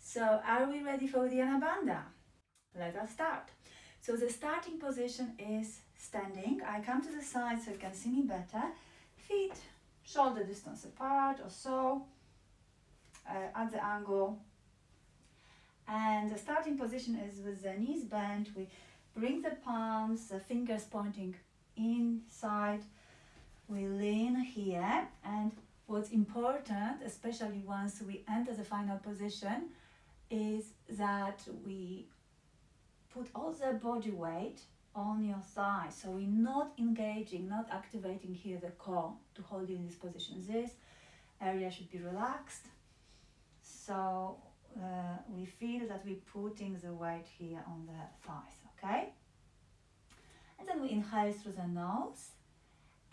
So are we ready for Uddiyana Bandha? Let us start. So the starting position is standing. I come to the side so you can see me better. Feet shoulder distance apart or so, at the angle. And the starting position is with the knees bent. We bring the palms, the fingers pointing inside. We lean here, and what's important, especially once we enter the final position, is that we put all the body weight on your thighs. So we're not engaging, not activating here the core to hold you in this position. This area should be relaxed. So we feel that we're putting the weight here on the thighs, okay? And then we inhale through the nose,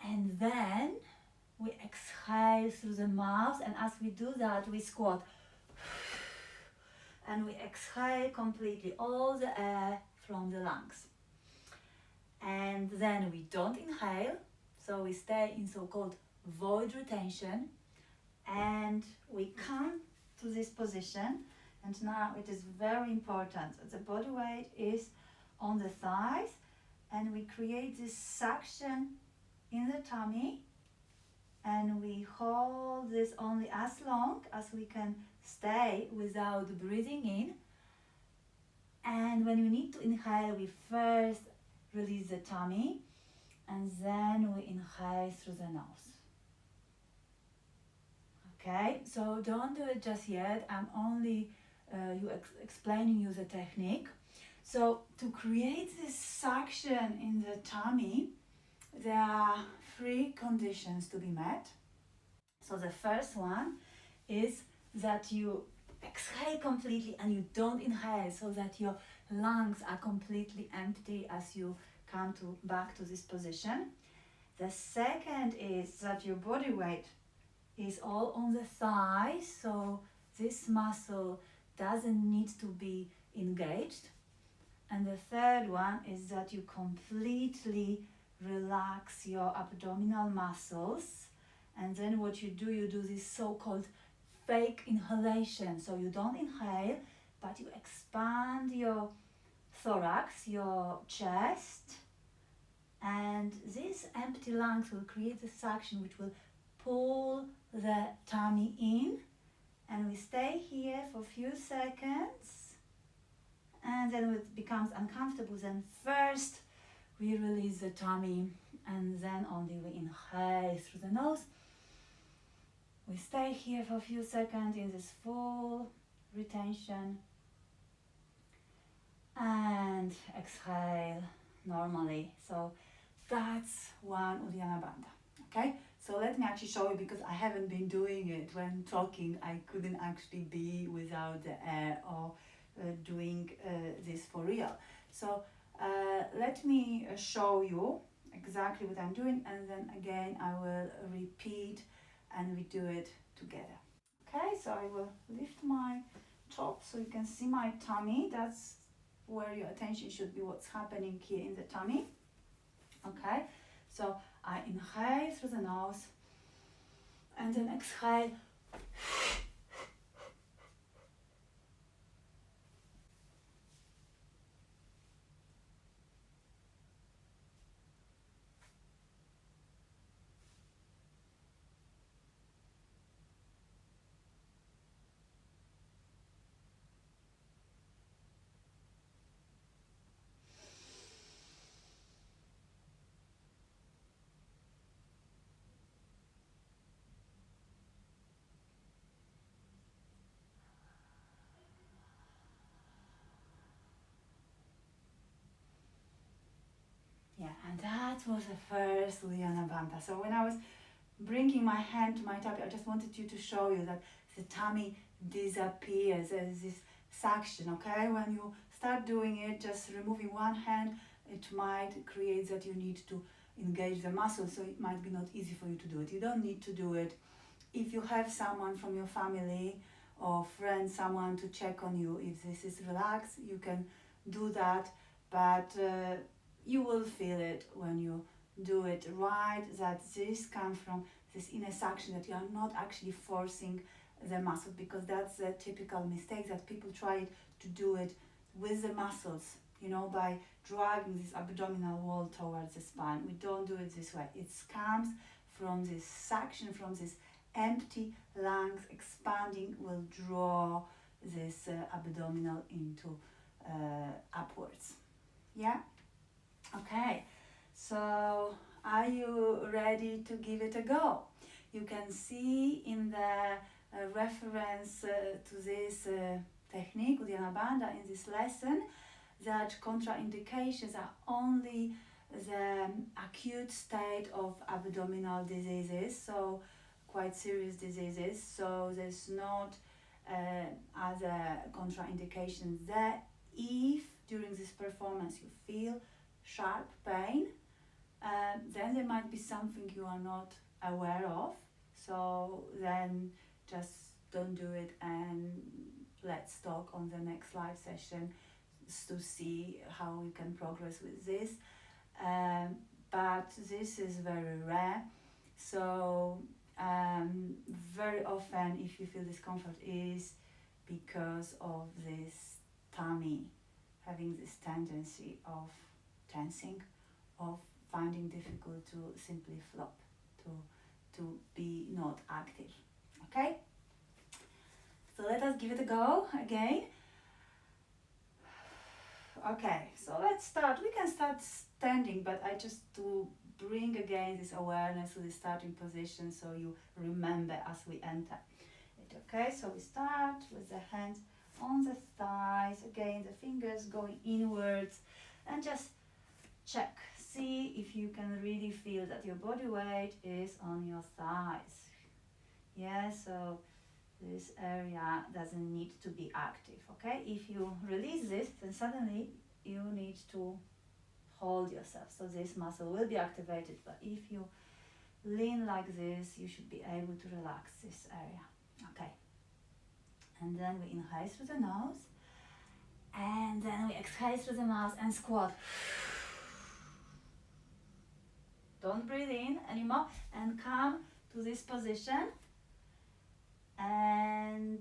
and then we exhale through the mouth, and as we do that, we squat. And we exhale completely all the air from the lungs. And then we don't inhale, so we stay in so-called void retention, and we come to this position. And now it is very important. The body weight is on the thighs, and we create this suction in the tummy, and we hold this only as long as we can stay without breathing in. And when we need to inhale, we first release the tummy, and then we inhale through the nose. Okay, so don't do it just yet. I'm only explaining you the technique. So to create this suction in the tummy, there are 3 conditions to be met. So the first one is that you exhale completely and you don't inhale, so that your lungs are completely empty as you come back to this position. The second is that your body weight is all on the thighs, so this muscle doesn't need to be engaged. And the third one is that you completely relax your abdominal muscles, and then what you do this so-called fake inhalation. So you don't inhale, but you expand your thorax, your chest, and these empty lungs will create a suction which will pull the tummy in, and we stay here for a few seconds, and then when it becomes uncomfortable, then first we release the tummy, and then only we inhale through the nose. We stay here for a few seconds in this full retention, and exhale normally. So that's one Uddiyana Bandha. Okay, so let me actually show you, because I haven't been doing it when talking. I couldn't actually be without the air or doing this for real. So let me show you exactly what I'm doing, and then again I will repeat and we do it together. Okay, so I will lift my top so you can see my tummy. That's where your attention should be, what's happening here in the tummy. Okay, so I inhale through the nose and then exhale. Yeah, and that was the first Uddiyana Bandha. So when I was bringing my hand to my tummy, I just wanted you to show you that the tummy disappears. There's this suction, okay? When you start doing it, just removing one hand, it might create that you need to engage the muscle, so it might be not easy for you to do it. You don't need to do it. If you have someone from your family or friend, someone to check on you, if this is relaxed, you can do that, but you will feel it when you do it right, that this comes from this inner suction, that you are not actually forcing the muscles, because that's a typical mistake that people try to do it with the muscles, you know, by dragging this abdominal wall towards the spine. We don't do it this way. It comes from this suction, from this empty lungs expanding, will draw this abdominal into upwards. Yeah? Okay, so are you ready to give it a go? You can see in the reference to this technique, Uddiyana Bandha, in this lesson, that contraindications are only the acute state of abdominal diseases, so quite serious diseases. So there's not other contraindications there. If during this performance you feel sharp pain, then there might be something you are not aware of. So then just don't do it, and let's talk on the next live session to see how we can progress with this. But this is very rare. So very often if you feel discomfort is because of this tummy having this tendency of tensing, of finding difficult to simply flop, to be not active. Okay? So let us give it a go again. Okay, so let's start. We can start standing, but I just to bring again this awareness to the starting position so you remember as we enter it. Okay, so we start with the hands on the thighs, again the fingers going inwards, and just check, see if you can really feel that your body weight is on your thighs. Yeah, so this area doesn't need to be active. Okay, if you release this, then suddenly you need to hold yourself, so this muscle will be activated. But if you lean like this, you should be able to relax this area. Okay, and then we inhale through the nose, and then we exhale through the mouth and squat. Don't breathe in anymore, and come to this position and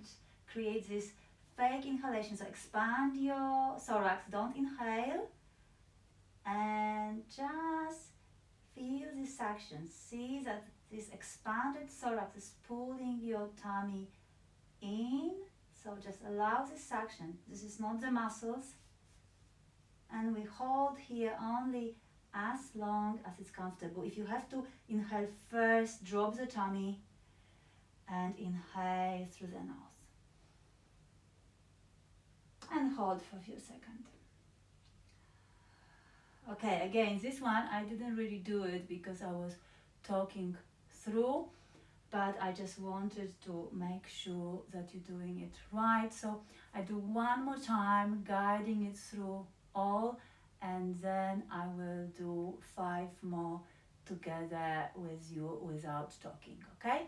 create this fake inhalation. So expand your thorax, don't inhale, and just feel this suction. See that this expanded thorax is pulling your tummy in, so just allow this suction. This is not the muscles, and we hold here only as long as it's comfortable. If you have to inhale first, drop the tummy and inhale through the nose and hold for a few seconds. Okay, again, this one I didn't really do it because I was talking through, but I just wanted to make sure that you're doing it right. So I do one more time, guiding it through all, and then I will do 5 more together with you without talking, okay?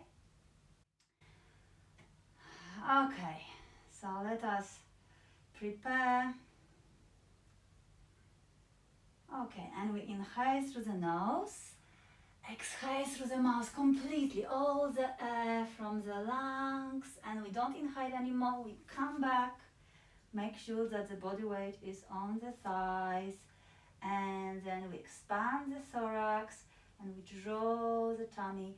Okay, so let us prepare. Okay, and we inhale through the nose, exhale through the mouth completely, all the air from the lungs, and we don't inhale anymore. We come back, make sure that the body weight is on the thighs, and then we expand the thorax and we draw the tummy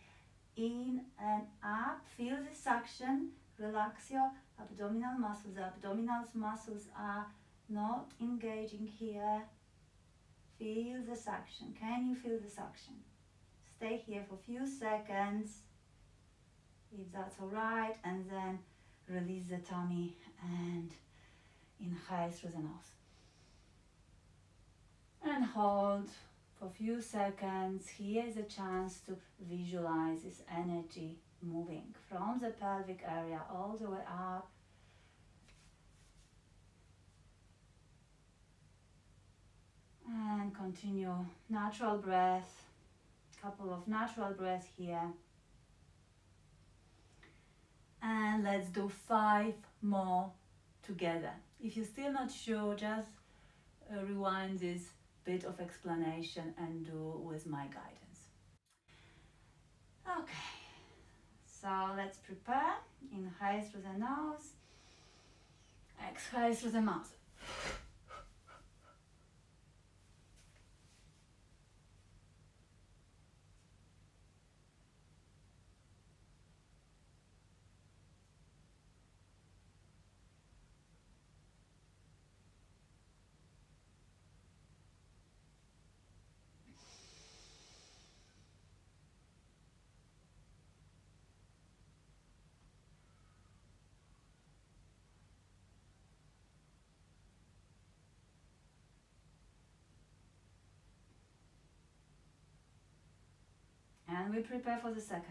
in and up. Feel the suction, relax your abdominal muscles. The abdominal muscles are not engaging here. Feel the suction. Can you feel the suction? Stay here for a few seconds, if that's all right, and then release the tummy and inhale through the nose. And hold for a few seconds. Here is a chance to visualize this energy moving from the pelvic area all the way up. And continue natural breath, couple of natural breaths here. And let's do 5 more together. If you're still not sure, just rewind this bit of explanation and do with my guidance. Okay, so So let's prepare. Inhale through the nose, exhale through the mouth. And we prepare for the second.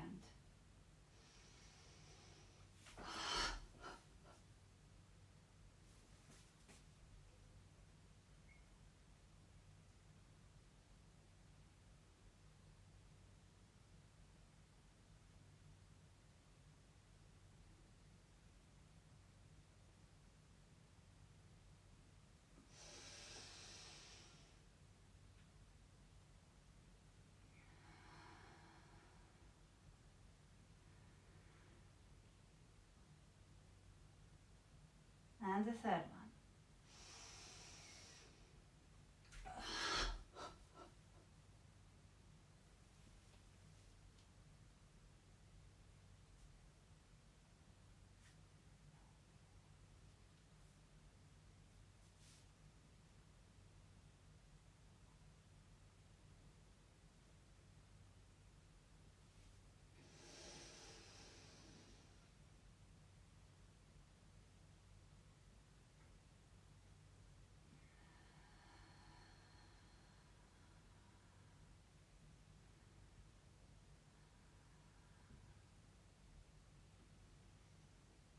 And the third one.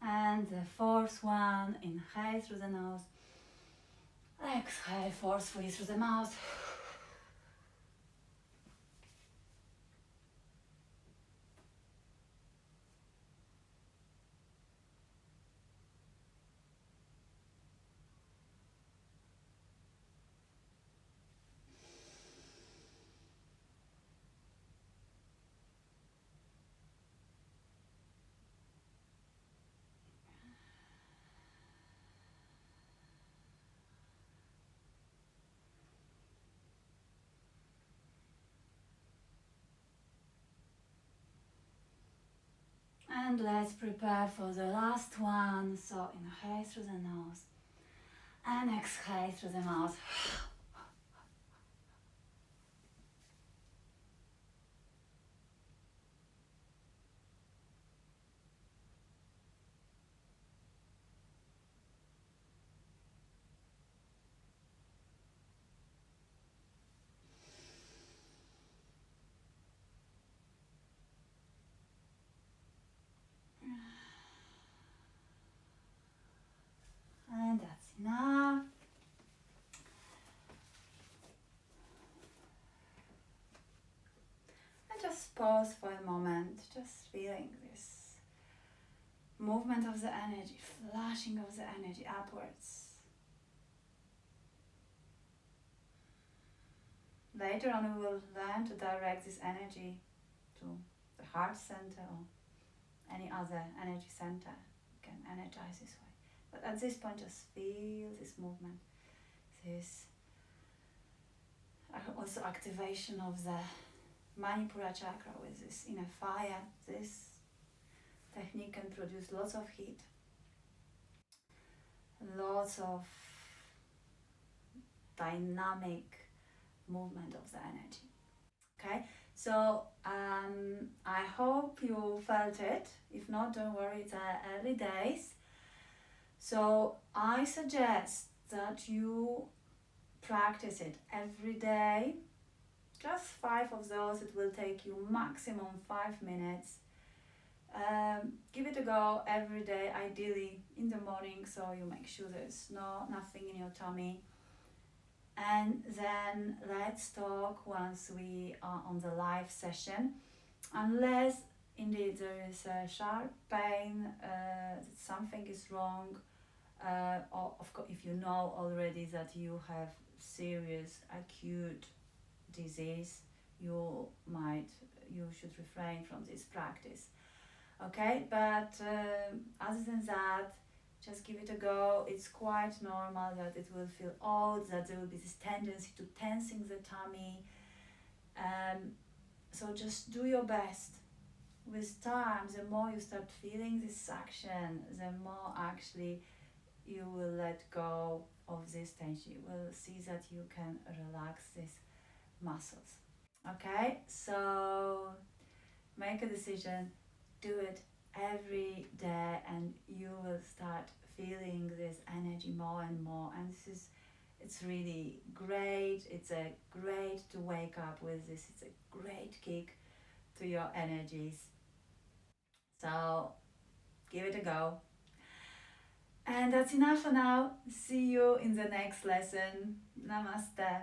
And the fourth one, inhale through the nose, exhale forcefully through the mouth. And let's prepare for the last one. So inhale through the nose and exhale through the mouth. And that's enough. And just pause for a moment, just feeling this movement of the energy, flashing of the energy upwards. Later on we will learn to direct this energy to the heart center or any other energy center. You can energize this way. But at this point just feel this movement, this also activation of the Manipura chakra with this inner fire. This technique can produce lots of heat, lots of dynamic movement of the energy. Okay, so I hope you felt it. If not, don't worry, it's early days. So I suggest that you practice it every day. Just 5 of those. It will take you maximum 5 minutes. Give it a go every day, ideally in the morning, so you make sure there's nothing in your tummy. And then let's talk once we are on the live session. Unless indeed there is a sharp pain, something is wrong, or of course if you know already that you have serious acute disease, you should refrain from this practice. Okay, but other than that, just give it a go. It's quite normal that it will feel odd, that there will be this tendency to tensing the tummy. So just do your best. With time, the more you start feeling this suction, the more actually you will let go of this tension. You will see that you can relax these muscles. Okay, so make a decision, do it every day, and you will start feeling this energy more and more. And it's really great. It's a great to wake up with this. It's a great kick to your energies. So give it a go. And that's enough for now. See you in the next lesson. Namaste.